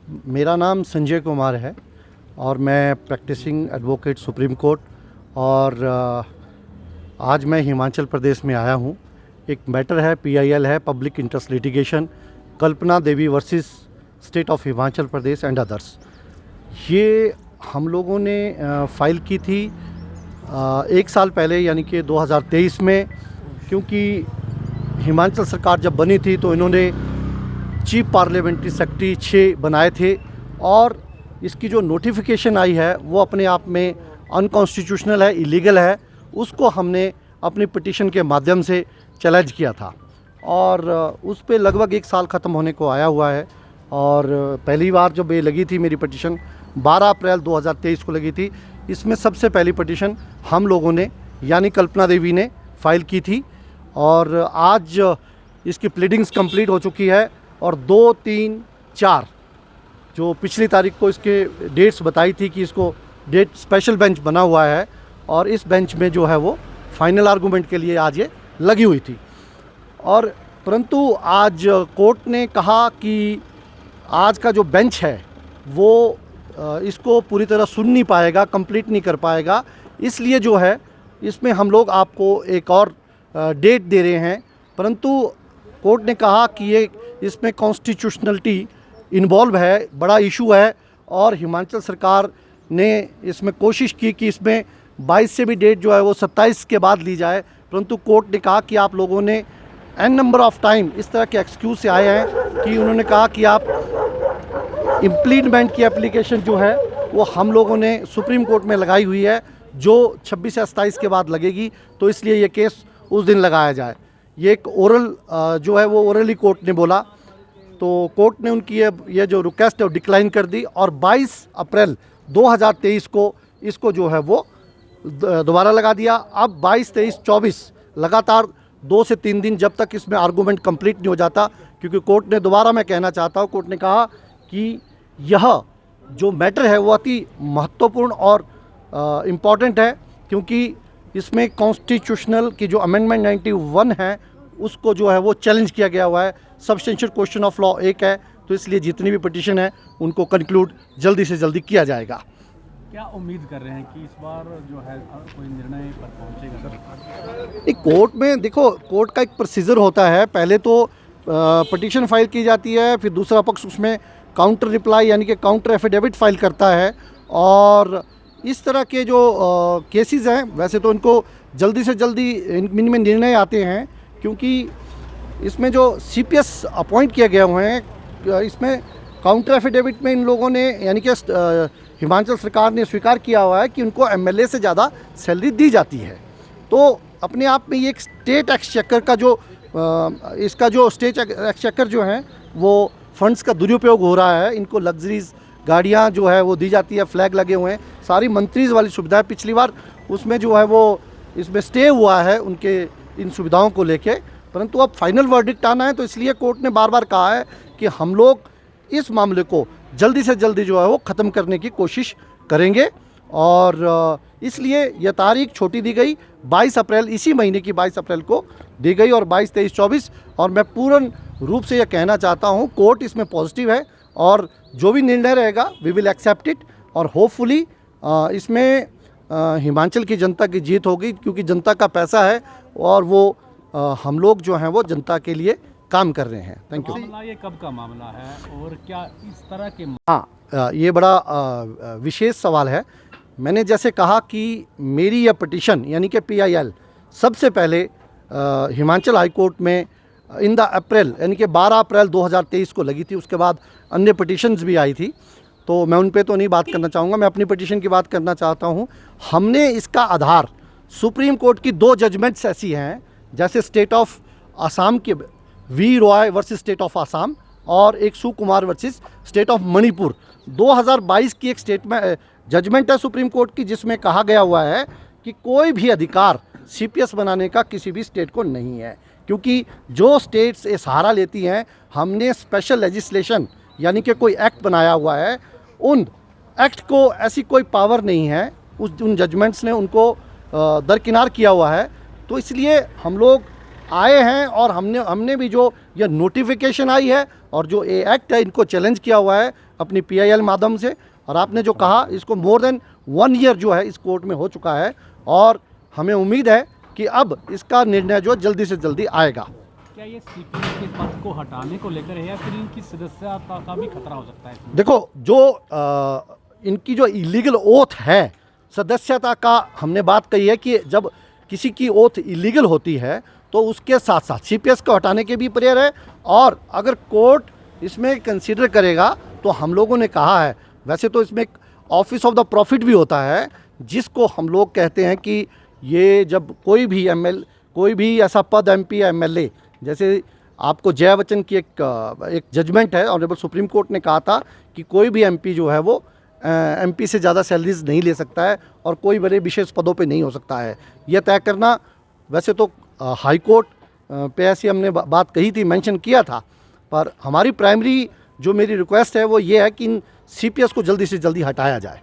मेरा नाम संजय कुमार है और मैं प्रैक्टिसिंग एडवोकेट सुप्रीम कोर्ट और आज मैं हिमाचल प्रदेश में आया हूँ। एक मैटर है, PIL है, public interest litigation, Kalpana Devi versus state of Himachal Pradesh and others. ये हम लोगों ने फाइल की थी 1 साल पहले, यानी कि 2023 में, क्योंकि हिमाचल सरकार जब बनी थी तो इन्होंने चीफ पार्लियामेंट्री सेक्रेटरी 6 बनाए थे और इसकी जो नोटिफिकेशन आई है वो अपने आप में अनकॉन्स्टिट्यूशनल है, इलीगल है। उसको हमने अपनी पिटीशन के माध्यम से चैलेंज किया था और उस पे लगभग 1 साल ख़त्म होने को आया हुआ है। और पहली बार जब ये लगी थी मेरी पिटीशन 12 अप्रैल 2023 को लगी थी। इसमें सबसे पहली पिटीशन हम लोगों ने, यानी कल्पना देवी ने फाइल की थी और आज इसकी प्लीडिंग्स कंप्लीट हो चुकी है और 2, 3, 4 जो पिछली तारीख को इसके डेट्स बताई थी कि इसको डेट स्पेशल बेंच बना हुआ है और इस बेंच में जो है वो फाइनल आर्गूमेंट के लिए आज ये लगी हुई थी। और परंतु आज कोर्ट ने कहा कि आज का जो बेंच है वो इसको पूरी तरह सुन नहीं पाएगा, कंप्लीट नहीं कर पाएगा। इसलिए जो है इसमें हम लोग आपको एक और डेट दे रहे हैं। परंतु कोर्ट ने कहा कि ये इसमें कॉन्स्टिट्यूशनलिटी इन्वॉल्व है, बड़ा इशू है और हिमाचल सरकार ने इसमें कोशिश की कि इसमें 22 से भी डेट जो है वो 27 के बाद ली जाए। परंतु कोर्ट ने कहा कि आप लोगों ने एन नंबर ऑफ टाइम इस तरह के एक्सक्यूज से आए हैं कि उन्होंने कहा कि आप इम्प्लीमेंट की एप्लीकेशन जो है वो हम लोगों ने सुप्रीम कोर्ट में लगाई हुई है, जो 26 या 27 के बाद लगेगी, तो इसलिए ये केस उस दिन लगाया जाए। ये एक ओरल जो है वो ओरली कोर्ट ने बोला, तो कोर्ट ने उनकी ये जो रिक्वेस्ट है वो डिक्लाइन कर दी और 22 अप्रैल 2023 को इसको जो है वो दोबारा लगा दिया। अब 22, 23, 24 लगातार 2 से 3 दिन, जब तक इसमें आर्गूमेंट कंप्लीट नहीं हो जाता, क्योंकि कोर्ट ने, दोबारा मैं कहना चाहता हूँ, कोर्ट ने कहा कि यह जो मैटर है वो अति महत्वपूर्ण और इम्पॉर्टेंट है, क्योंकि इसमें कॉन्स्टिट्यूशनल की जो अमेंडमेंट 91 है उसको जो है वो चैलेंज किया गया हुआ है। सब्सटेंशियल क्वेश्चन ऑफ लॉ एक है, तो इसलिए जितनी भी पिटीशन है उनको कंक्लूड जल्दी से जल्दी किया जाएगा। क्या उम्मीद कर रहे हैं कि इस बार जो है कोई निर्णय पर पहुंचेगा सर? एक कोर्ट में देखो, कोर्ट का एक प्रोसीजर होता है। पहले तो पिटीशन फाइल की जाती है, फिर दूसरा पक्ष उसमें काउंटर रिप्लाई यानी कि काउंटर एफिडेविट फाइल करता है और इस तरह के जो केसेस हैं, वैसे तो इनको जल्दी से जल्दी इनमें निर्णय आते हैं, क्योंकि इसमें जो CPS अपॉइंट किए गए हुए हैं, इसमें काउंटर एफिडेविट में इन लोगों ने, यानी कि हिमाचल सरकार ने स्वीकार किया हुआ है कि उनको MLA से ज़्यादा सैलरी दी जाती है। तो अपने आप में ये एक स्टेट एक्सचेकर का जो इसका जो स्टेट एक्सचेकर जो है वो फंड्स का दुरुपयोग हो रहा है। इनको लग्जरीज गाड़ियाँ जो है वो दी जाती है, फ्लैग लगे हुए हैं, सारी मंत्रीज़ वाली सुविधा है। पिछली बार उसमें जो है वो इसमें स्टे हुआ है उनके इन सुविधाओं को लेके, परंतु अब फाइनल वर्डिक्ट आना है, तो इसलिए कोर्ट ने बार बार कहा है कि हम लोग इस मामले को जल्दी से जल्दी जो है वो ख़त्म करने की कोशिश करेंगे और इसलिए यह तारीख छोटी दी गई, 22 अप्रैल, इसी महीने की 22 अप्रैल को दी गई और 22, 23, 24। और मैं पूर्ण रूप से यह कहना चाहता हूँ, कोर्ट इसमें पॉजिटिव है और जो भी निर्णय रहेगा वी विल एक्सेप्ट इट और होपफुली इसमें हिमाचल की जनता की जीत होगी, क्योंकि जनता का पैसा है और वो हम लोग जो हैं वो जनता के लिए काम कर रहे हैं। Thank you. मामला ये कब का मामला है और क्या इस तरह के हाँ, ये बड़ा विशेष सवाल है। मैंने जैसे कहा कि मेरी यह पिटीशन यानी कि PIL सबसे पहले हिमाचल हाई कोर्ट में इन द अप्रैल यानी कि 12 अप्रैल 2023 को लगी थी। उसके बाद अन्य पिटीशन्स भी आई थी, तो मैं उन पे तो नहीं बात करना चाहूँगा, मैं अपनी पिटीशन की बात करना चाहता हूँ। हमने इसका आधार सुप्रीम कोर्ट की 2 जजमेंट्स ऐसी हैं, जैसे स्टेट ऑफ आसाम के V. Roy versus state of Assam और एक सुकुमार वर्सेस स्टेट ऑफ मणिपुर, 2022 की एक स्टेटमेंट जजमेंट है सुप्रीम कोर्ट की, जिसमें कहा गया हुआ है कि कोई भी अधिकार CPS बनाने का किसी भी स्टेट को नहीं है, क्योंकि जो स्टेट्स ये सहारा लेती हैं, हमने स्पेशल लेजिस्लेशन यानी कि कोई एक्ट बनाया हुआ है, उन एक्ट को ऐसी कोई पावर नहीं है, उन जजमेंट्स ने उनको दरकिनार किया हुआ है। तो इसलिए हम लोग आए हैं और हमने भी जो ये नोटिफिकेशन आई है और जो ये एक्ट है इनको चैलेंज किया हुआ है अपनी PIL माध्यम से। और आपने जो कहा इसको मोर देन 1 ईयर जो है इस कोर्ट में हो चुका है और हमें उम्मीद है कि अब इसका निर्णय जो जल्दी से जल्दी आएगा। क्या ये CPS के पद को हटाने को लेकर है या फिर इनकी सदस्यता का भी खतरा हो सकता है इसमें? देखो, जो इनकी जो इलीगल ओथ है, सदस्यता का हमने बात कही है कि जब किसी की ओथ इलीगल होती है तो उसके साथ साथ CPS को हटाने के भी प्रेयर है। और अगर कोर्ट इसमें कंसीडर करेगा तो हम लोगों ने कहा है, वैसे तो इसमें एक ऑफिस ऑफ द प्रॉफिट भी होता है जिसको हम लोग कहते हैं कि ये जब कोई भी ऐसा पद MP या MLA, जैसे आपको जया बच्चन की एक जजमेंट है, ऑनरेबल सुप्रीम कोर्ट ने कहा था कि कोई भी MP जो है वो MP से ज़्यादा सैलरीज नहीं ले सकता है और कोई बड़े विशेष पदों पे नहीं हो सकता है। यह तय करना वैसे तो हाई कोर्ट पे ऐसी हमने बात कही थी, मेंशन किया था, पर हमारी प्राइमरी जो मेरी रिक्वेस्ट है वो ये है कि इन CPS को जल्दी से जल्दी हटाया जाए।